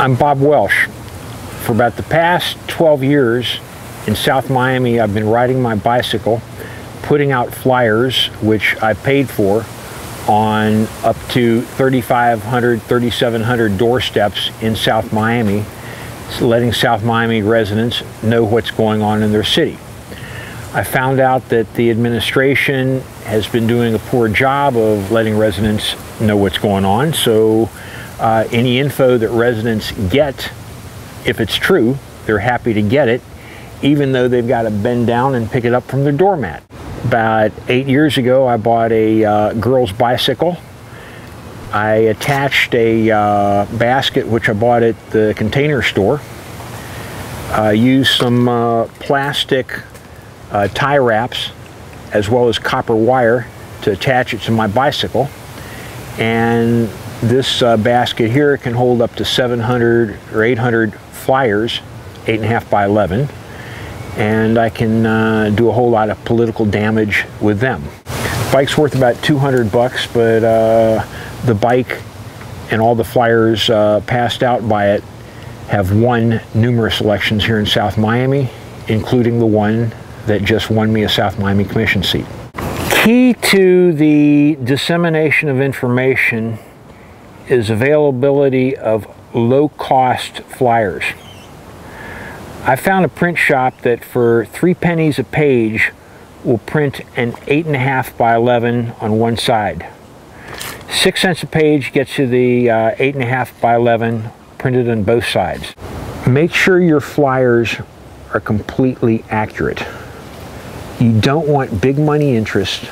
I'm Bob Welsh. For about the past 12 years in South Miami, I've been riding my bicycle, putting out flyers, which I paid for, on up to 3,500, 3,700 doorsteps in South Miami, letting South Miami residents know what's going on in their city. I found out that the administration has been doing a poor job of letting residents know what's going on, so any info that residents get, if it's true, they're happy to get it, even though they've got to bend down and pick it up from their doormat. About 8 years ago, I bought a girl's bicycle. I attached a basket, which I bought at the Container Store. I used some plastic tie wraps, as well as copper wire, to attach it to my bicycle. And this basket here can hold up to 700 or 800 flyers, 8.5 by 11. And I can do a whole lot of political damage with them. The bike's worth about 200 bucks, but the bike and all the flyers passed out by it have won numerous elections here in South Miami, including the one that just won me a South Miami Commission seat. Key to the dissemination of information is availability of low-cost flyers. I found a print shop that for 3 pennies a page will print an 8.5 by 11 on one side. 6 cents a page gets you the 8.5 by 11 printed on both sides. Make sure your flyers are completely accurate. You don't want big money interests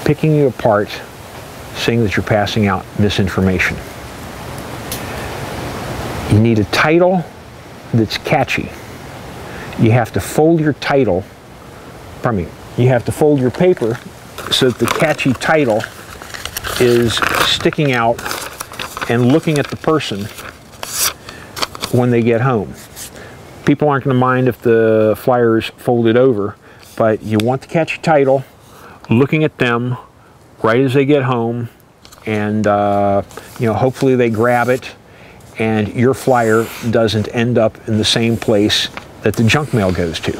picking you apart, saying that you're passing out misinformation. You need a title that's catchy. You have to fold your title, you have to fold your paper so that the catchy title is sticking out and looking at the person when they get home. People aren't going to mind if the flyer's folded over, but you want the catchy title looking at them right as they get home, and hopefully they grab it and your flyer doesn't end up in the same place that the junk mail goes to.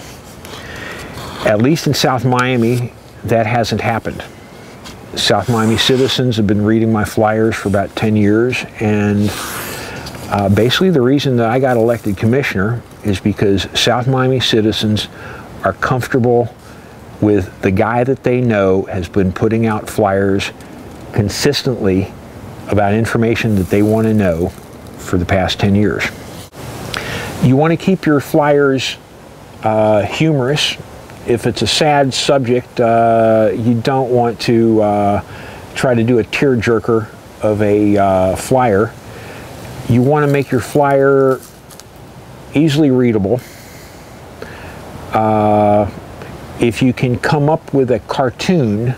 At least in South Miami, that hasn't happened. South Miami citizens have been reading my flyers for about 10 years, and basically the reason that I got elected commissioner is because South Miami citizens are comfortable with the guy that they know has been putting out flyers consistently about information that they want to know for the past 10 years. You want to keep your flyers humorous. If it's a sad subject, you don't want to try to do a tearjerker of a flyer. You want to make your flyer easily readable. If you can come up with a cartoon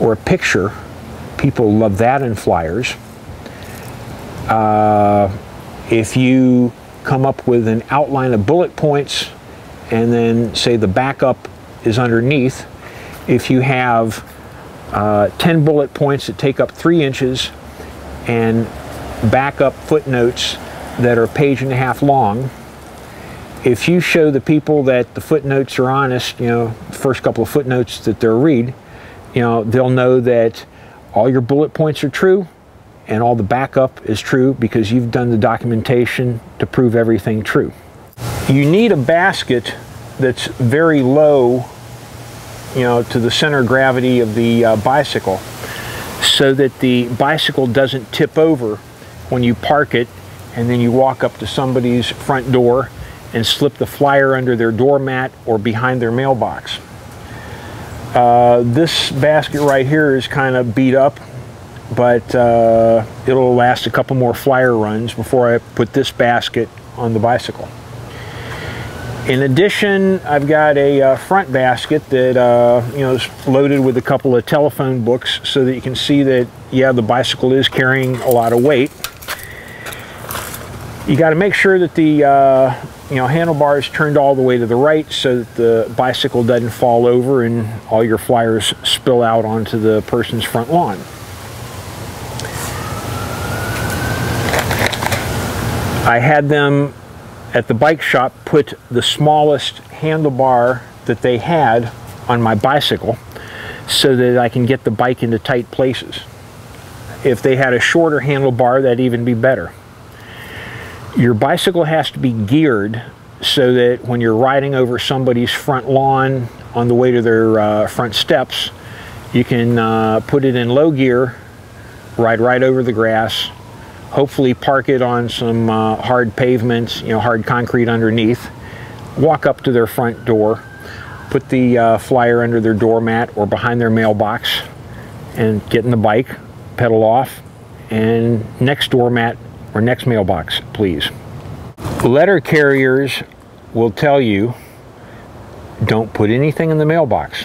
or a picture, people love that in flyers. If you come up with an outline of bullet points and then say the backup is underneath, if you have 10 bullet points that take up 3 inches and backup footnotes that are 1.5 pages long, if you show the people that the footnotes are honest, the first couple of footnotes that they'll read, they'll know that all your bullet points are true and all the backup is true because you've done the documentation to prove everything true. You need a basket that's very low, to the center of gravity of the bicycle, so that the bicycle doesn't tip over when you park it and then you walk up to somebody's front door and slip the flyer under their doormat or behind their mailbox. This basket right here is kind of beat up, but it'll last a couple more flyer runs before I put this basket on the bicycle. In addition, I've got a front basket that is loaded with a couple of telephone books so that you can see that, yeah, the bicycle is carrying a lot of weight. You got to make sure that the handlebar is turned all the way to the right so that the bicycle doesn't fall over and all your flyers spill out onto the person's front lawn. I had them at the bike shop put the smallest handlebar that they had on my bicycle so that I can get the bike into tight places. If they had a shorter handlebar, that'd even be better. Your bicycle has to be geared so that when you're riding over somebody's front lawn on the way to their front steps, you can put it in low gear, ride right over the grass, hopefully park it on some hard pavements, hard concrete underneath, walk up to their front door, put the flyer under their doormat or behind their mailbox, and get in the bike, pedal off, and next doormat or next mailbox, please. Letter carriers will tell you, don't put anything in the mailbox.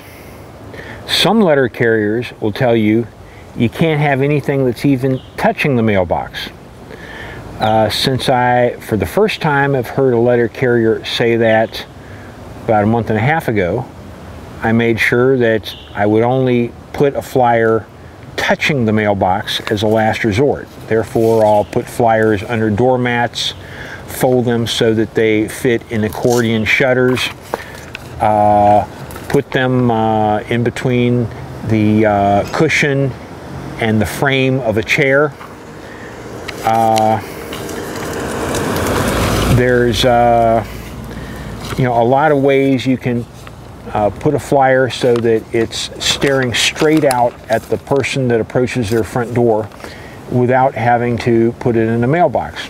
Some letter carriers will tell you, you can't have anything that's even touching the mailbox. Since I, for the first time, have heard a letter carrier say that about a month and a half ago, I made sure that I would only put a flyer touching the mailbox as a last resort. Therefore, I'll put flyers under doormats, fold them so that they fit in accordion shutters, put them in between the cushion and the frame of a chair. There's a lot of ways you can put a flyer so that it's staring straight out at the person that approaches their front door without having to put it in a mailbox.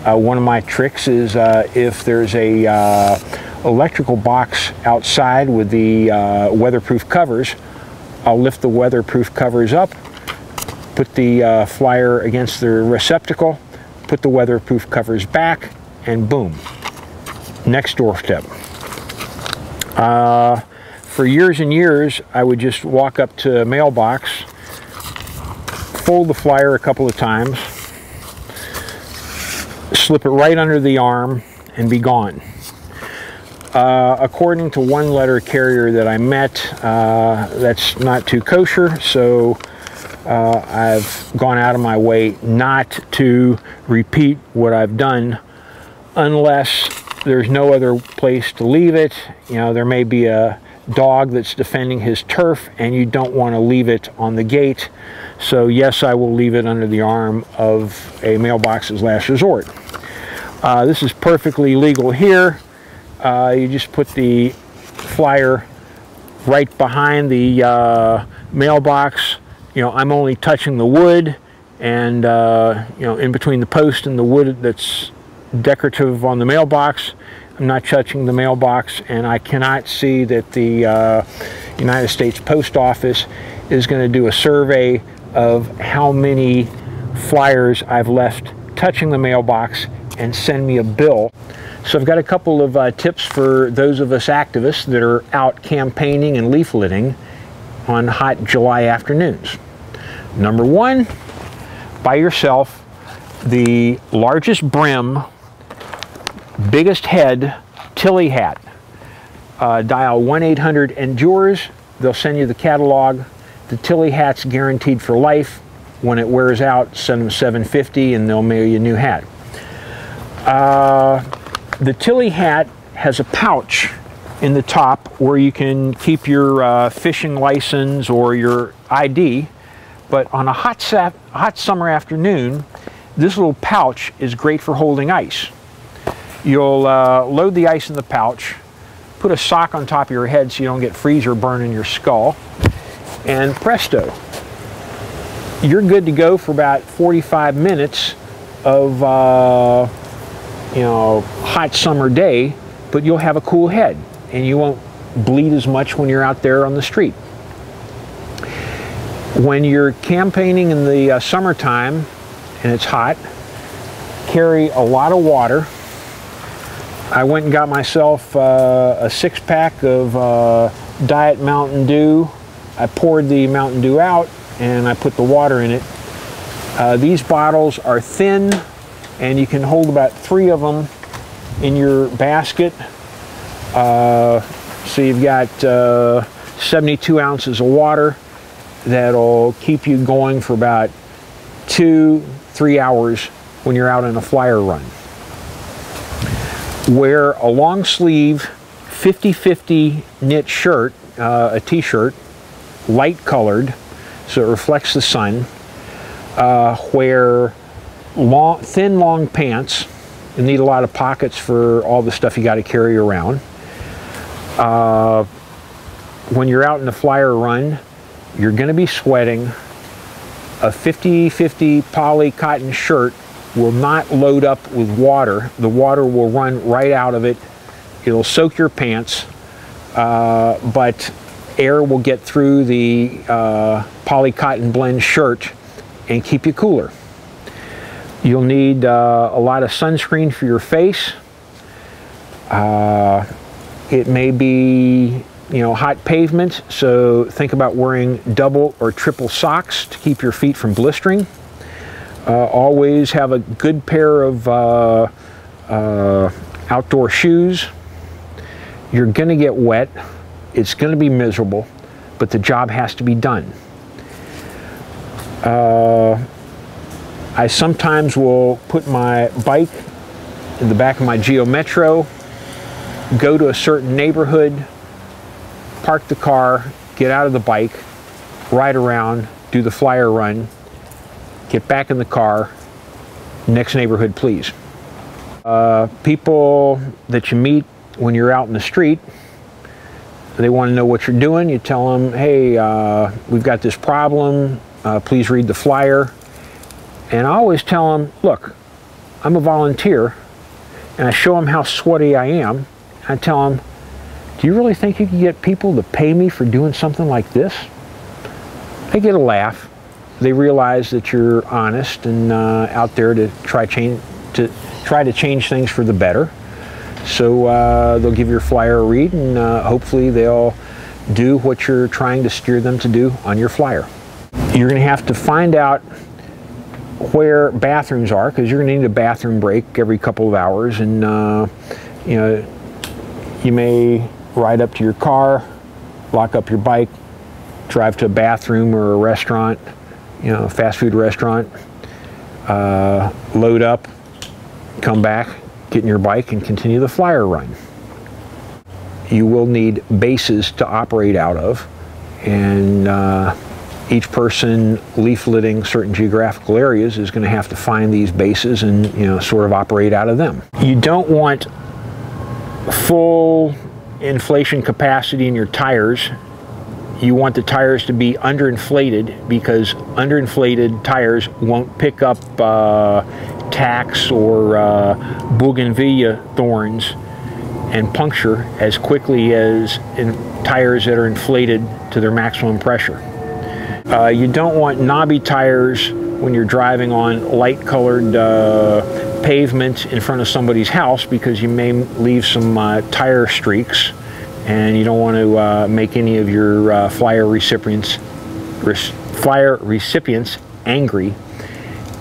One of my tricks is if there's a electrical box outside with the weatherproof covers, I'll lift the weatherproof covers up, put the flyer against the receptacle, put the weatherproof covers back, and boom, next doorstep. For years and years, I would just walk up to a mailbox, fold the flyer a couple of times, slip it right under the arm, and be gone. According to one letter carrier that I met, that's not too kosher, so I've gone out of my way not to repeat what I've done unless there's no other place to leave it. There may be a dog that's defending his turf and you don't want to leave it on the gate. So yes, I will leave it under the arm of a mailbox as last resort. This is perfectly legal here. You just put the flyer right behind the mailbox. I'm only touching the wood, and in between the post and the wood that's decorative on the mailbox, I'm not touching the mailbox, and I cannot see that the United States Post Office is going to do a survey of how many flyers I've left touching the mailbox and send me a bill. So I've got a couple of tips for those of us activists that are out campaigning and leafleting on hot July afternoons. Number one, buy yourself the largest brim, biggest head Tilly hat. Dial 1-800-ENDURES. They'll send you the catalog. The Tilly hat's guaranteed for life. When it wears out, send them $7.50 and they'll mail you a new hat. The Tilly hat has a pouch in the top where you can keep your fishing license or your ID, but on a hot summer afternoon, this little pouch is great for holding ice. You'll load the ice in the pouch, put a sock on top of your head so you don't get freezer burn in your skull, and presto, you're good to go for about 45 minutes of hot summer day, but you'll have a cool head and you won't bleed as much when you're out there on the street. When you're campaigning in the summertime and it's hot, carry a lot of water. I went and got myself a 6-pack of Diet Mountain Dew. I poured the Mountain Dew out and I put the water in it. These bottles are thin and you can hold about 3 of them in your basket. So you've got 72 ounces of water that'll keep you going for about 2-3 hours when you're out on a flyer run. Wear a long sleeve 50-50 knit shirt, a t-shirt, light colored, so it reflects the sun. Wear thin long pants. You need a lot of pockets for all the stuff you got to carry around. When you're out in a flyer run, you're going to be sweating. A 50-50 poly cotton shirt will not load up with water. The water will run right out of it. It'll soak your pants, but air will get through the poly cotton blend shirt and keep you cooler. You'll need a lot of sunscreen for your face. It may be, hot pavement, so think about wearing double or triple socks to keep your feet from blistering. Always have a good pair of outdoor shoes. You're going to get wet. It's going to be miserable, but the job has to be done. I sometimes will put my bike in the back of my Geo Metro, go to a certain neighborhood, park the car, get out of the bike, ride around, do the flyer run, get back in the car, next neighborhood please. People that you meet when you're out in the street, they want to know what you're doing. You tell them, hey, we've got this problem, please read the flyer. And I always tell them, look, I'm a volunteer, and I show them how sweaty I am. I tell them, do you really think you can get people to pay me for doing something like this? They get a laugh. They realize that you're honest and out there to try to change things for the better. So they'll give your flyer a read, and hopefully they'll do what you're trying to steer them to do on your flyer. You're going to have to find out where bathrooms are, because you're going to need a bathroom break every couple of hours, and you may ride up to your car, lock up your bike, drive to a bathroom or a restaurant, fast food restaurant, load up, come back, get in your bike and continue the flyer run. You will need bases to operate out of, and each person leafleting certain geographical areas is going to have to find these bases and sort of operate out of them. You don't want full inflation capacity in your tires. You want the tires to be underinflated, because underinflated tires won't pick up tacks or bougainvillea thorns and puncture as quickly as tires that are inflated to their maximum pressure. You don't want knobby tires when you're driving on light-colored pavement in front of somebody's house, because you may leave some tire streaks, and you don't want to make any of your flyer recipients angry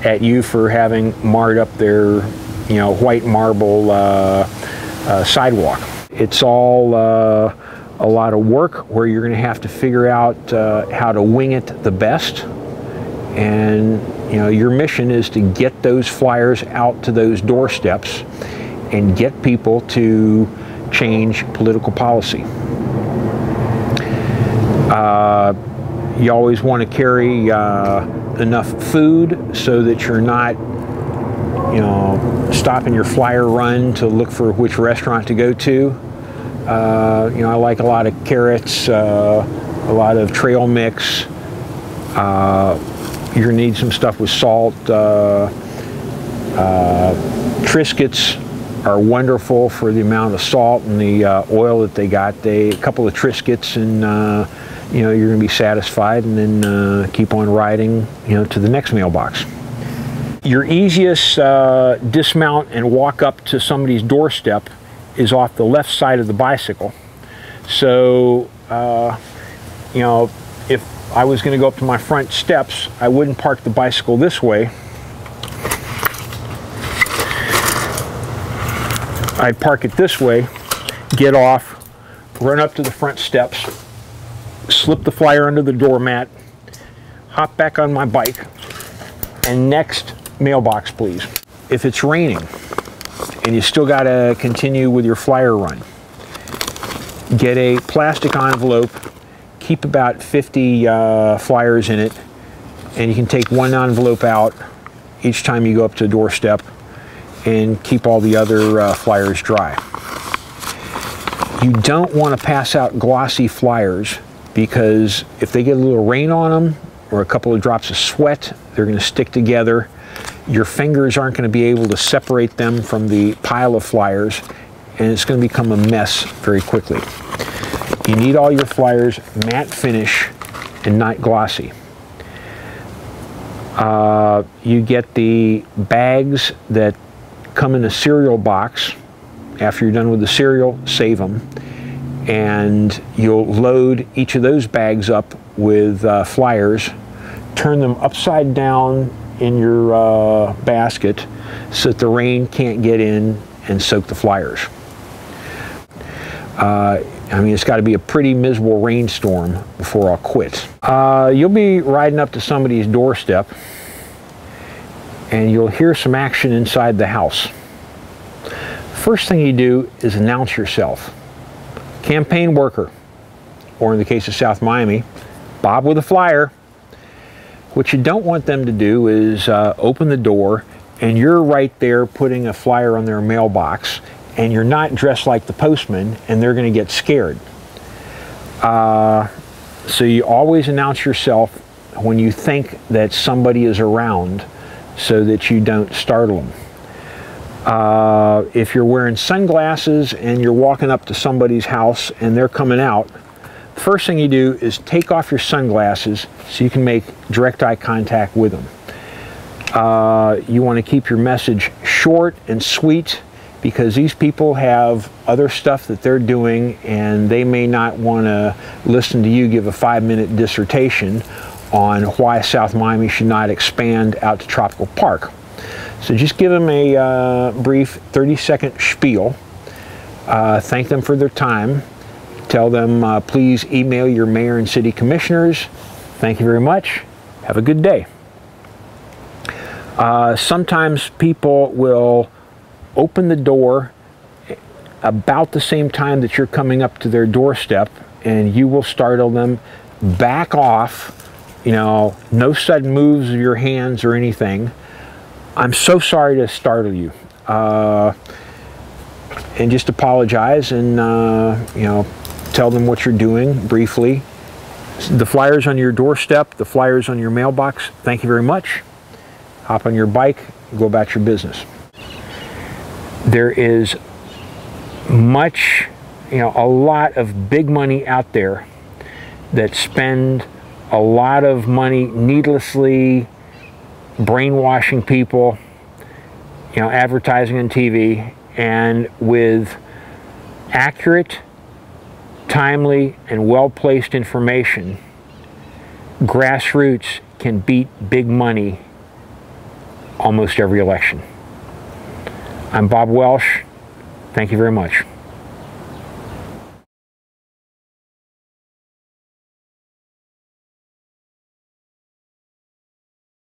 at you for having marred up their white marble sidewalk. It's all a lot of work where you're going to have to figure out how to wing it the best, and your mission is to get those flyers out to those doorsteps and get people to change political policy. You always want to carry enough food so that you're not stopping your flyer run to look for which restaurant to go to. I like a lot of carrots, a lot of trail mix. You're going to need some stuff with salt. Triscuits are wonderful for the amount of salt and the oil that they got. A couple of Triscuits, and you're going to be satisfied, and then keep on riding to the next mailbox. Your easiest dismount and walk up to somebody's doorstep is off the left side of the bicycle. So if I was going to go up to my front steps, I wouldn't park the bicycle this way. I'd park it this way, get off, run up to the front steps, slip the flyer under the doormat, hop back on my bike, and next mailbox please. if it's raining and you still got to continue with your flyer run, get a plastic envelope, keep about 50 flyers in it, and you can take one envelope out each time you go up to the doorstep and keep all the other flyers dry. You don't want to pass out glossy flyers, because if they get a little rain on them or a couple of drops of sweat, they're going to stick together. Your fingers aren't going to be able to separate them from the pile of flyers, and it's going to become a mess very quickly. You need all your flyers matte finish and not glossy. You get the bags that come in a cereal box. After you're done with the cereal, save them. And you'll load each of those bags up with flyers, turn them upside down in your basket so that the rain can't get in and soak the flyers. I mean, it's got to be a pretty miserable rainstorm before I'll quit. You'll be riding up to somebody's doorstep and you'll hear some action inside the house. First thing you do is announce yourself. Campaign worker, or in the case of South Miami, Bob with a flyer. What you don't want them to do is open the door and you're right there putting a flyer on their mailbox, and you're not dressed like the postman, and they're going to get scared. So you always announce yourself when you think that somebody is around so that you don't startle them. If you're wearing sunglasses and you're walking up to somebody's house and they're coming out, the first thing you do is take off your sunglasses so you can make direct eye contact with them. You want to keep your message short and sweet, because these people have other stuff that they're doing and they may not want to listen to you give a 5-minute dissertation on why South Miami should not expand out to Tropical Park. So just give them a brief 30-second spiel. Thank them for their time. Tell them please email your mayor and city commissioners. Thank you very much. Have a good day. Sometimes people will open the door about the same time that you're coming up to their doorstep, and you will startle them. Back off, you know, no sudden moves of your hands or anything. I'm so sorry to startle you. And just apologize and, you know, tell them what you're doing briefly. The flyers on your doorstep, the flyers on your mailbox, thank you very much. Hop on your bike, go about your business. There is much, you know, a lot of big money out there that spend a lot of money needlessly brainwashing people, you know, advertising on TV, and with accurate, timely, and well-placed information, grassroots can beat big money almost every election. I'm Bob Welsh. Thank you very much.